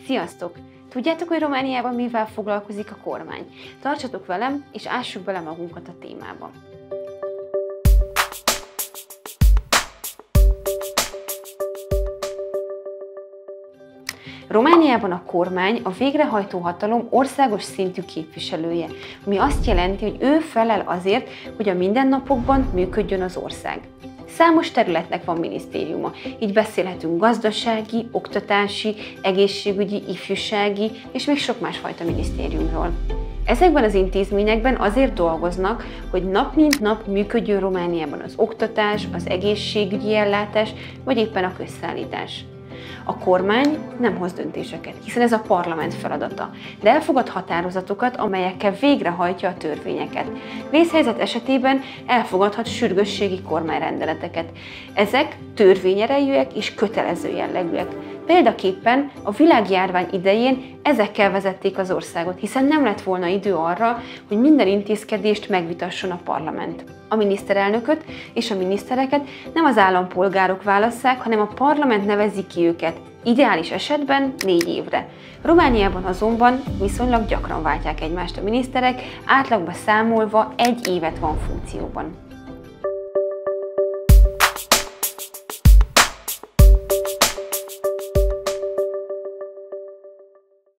Sziasztok! Tudjátok, hogy Romániában mivel foglalkozik a kormány? Tartsatok velem, és ássuk bele magunkat a témába. Romániában a kormány a végrehajtó hatalom országos szintű képviselője, ami azt jelenti, hogy ő felel azért, hogy a mindennapokban működjön az ország. Számos területnek van minisztériuma, így beszélhetünk gazdasági, oktatási, egészségügyi, ifjúsági és még sok másfajta minisztériumról. Ezekben az intézményekben azért dolgoznak, hogy nap mint nap működjön Romániában az oktatás, az egészségügyi ellátás vagy éppen a közszállítás. A kormány nem hoz döntéseket, hiszen ez a parlament feladata, de elfogad határozatokat, amelyekkel végrehajtja a törvényeket. Vészhelyzet esetében elfogadhat sürgősségi kormányrendeleteket. Ezek törvényerejűek és kötelező jellegűek. Példaképpen a világjárvány idején ezekkel vezették az országot, hiszen nem lett volna idő arra, hogy minden intézkedést megvitasson a parlament. A miniszterelnököt és a minisztereket nem az állampolgárok válasszák, hanem a parlament nevezi ki őket, ideális esetben 4 évre. Romániában azonban viszonylag gyakran váltják egymást a miniszterek, átlagban számolva 1 évet van funkcióban.